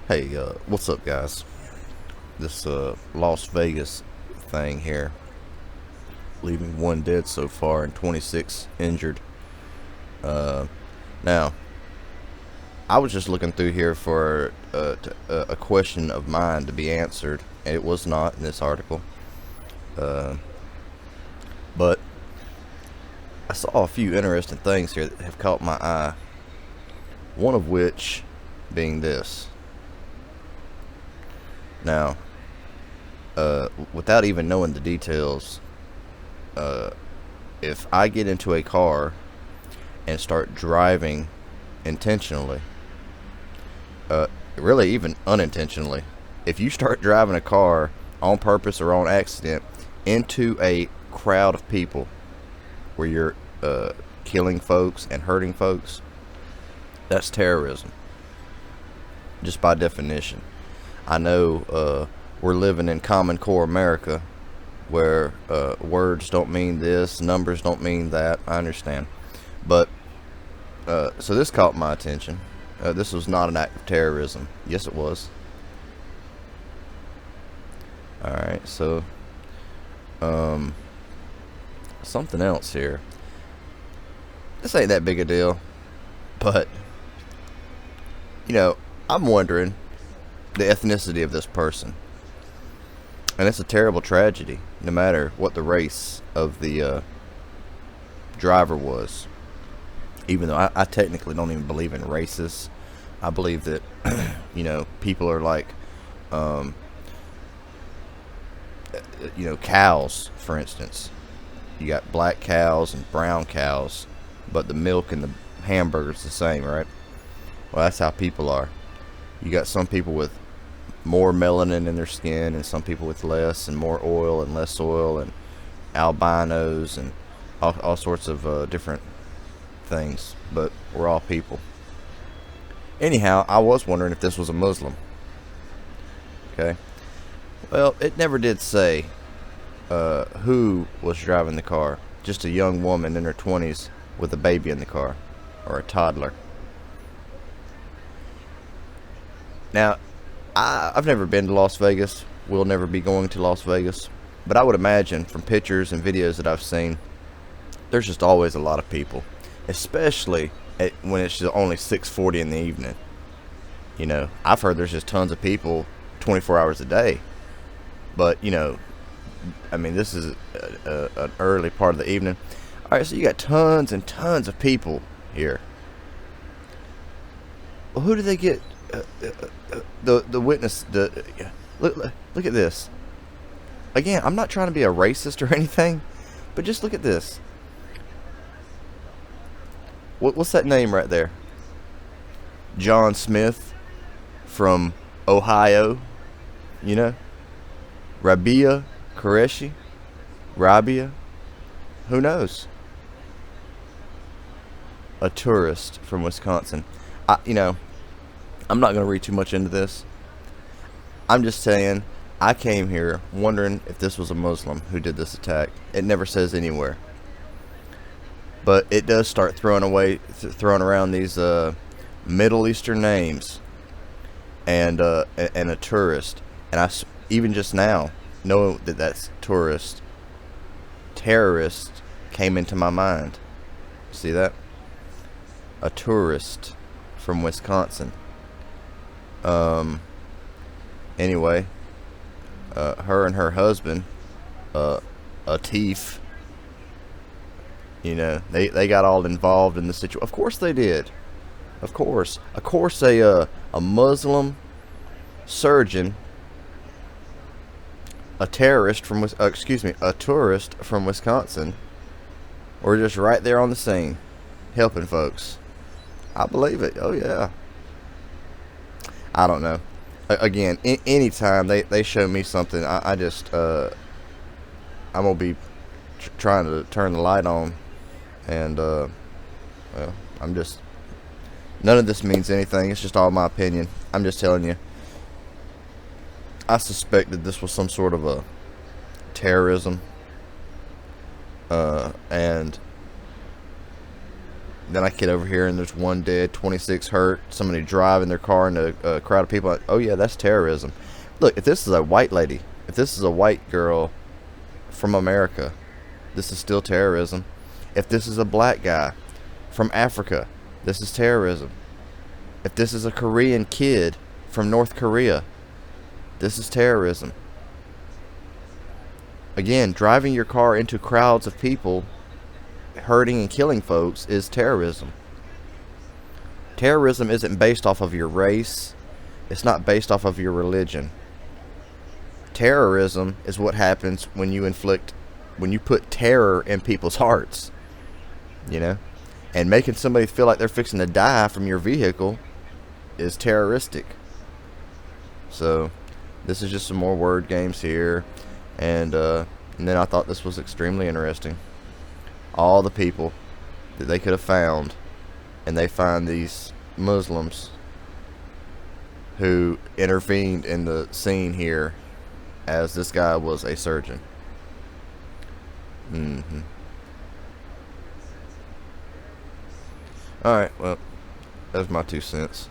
Hey, what's up, guys? This Las Vegas thing here, leaving one dead so far and 26 injured. Now, I was just looking through here for a question of mine to be answered, and it was not in this article. But I saw a few interesting things here that have caught my eye. One of which being this. Now, without even knowing the details, if I get into a car and start driving intentionally, really even unintentionally, if you start driving a car on purpose or on accident into a crowd of people where you're killing folks and hurting folks, that's terrorism, just by definition. I know we're living in Common Core America, where words don't mean this, numbers don't mean that. I understand, but so this caught my attention. This was not an act of terrorism. Yes, it was. All right, so something else here. This ain't that big a deal, but I'm wondering the ethnicity of this person. And it's a terrible tragedy, no matter what the race of the driver was. Even though I technically don't even believe in races. I believe that, people are like, cows, for instance. You got black cows and brown cows, but the milk and the hamburger's the same, right? Well, that's how people are. You got some people with more melanin in their skin and some people with less, and more oil and less oil, and albinos and all sorts of different things, but we're all people. Anyhow, I was wondering if this was a Muslim. Okay, well, it never did say who was driving the car. Just a young woman in her 20s with a baby in the car, or a toddler. Now, I've never been to Las Vegas. We'll never be going to Las Vegas. But I would imagine from pictures and videos that I've seen, there's just always a lot of people. Especially when it's just only 6:40 in the evening. I've heard there's just tons of people 24 hours a day. But, this is an early part of the evening. Alright, so you got tons and tons of people here. Well, who do they get? The witness. Look at this. Again, I'm not trying to be a racist or anything, but just look at this. What's that name right there? John Smith from Ohio. Rabia Qureshi. Rabia. Who knows? A tourist from Wisconsin. I'm not going to read too much into this. I'm just saying, I came here wondering if this was a Muslim who did this attack. It never says anywhere. But it does start throwing around these Middle Eastern names and a tourist. And even just now know that that's tourist. Terrorist came into my mind. See that? A tourist from Wisconsin. Anyway, her and her husband, Atif, they got all involved in the situation. Of course they did. Of course, a Muslim surgeon, a tourist from Wisconsin, were just right there on the scene, helping folks. I believe it. Oh yeah. I don't know. Again, anytime they show me something, I'm gonna be trying to turn the light on, and I'm just, none of this means anything. It's just all my opinion. I'm just telling you. I suspected this was some sort of a terrorism, and Then I get over here and there's 1 dead, 26 hurt, somebody driving their car into a crowd of people. Oh yeah, that's terrorism. Look, if this is a white lady, if this is a white girl from America, this is still terrorism. If this is a black guy from Africa, this is terrorism. If this is a Korean kid from North Korea, this is terrorism. Again, driving your car into crowds of people, hurting and killing folks, is terrorism. Terrorism isn't based off of your race. It's not based off of your religion. Terrorism is what happens when you put terror in people's hearts, you know? And making somebody feel like they're fixing to die from your vehicle is terroristic. So, this is just some more word games here. And then I thought this was extremely interesting. All the people that they could have found, and they find these Muslims who intervened in the scene here, as this guy was a surgeon. Alright, well, that's my 2 cents.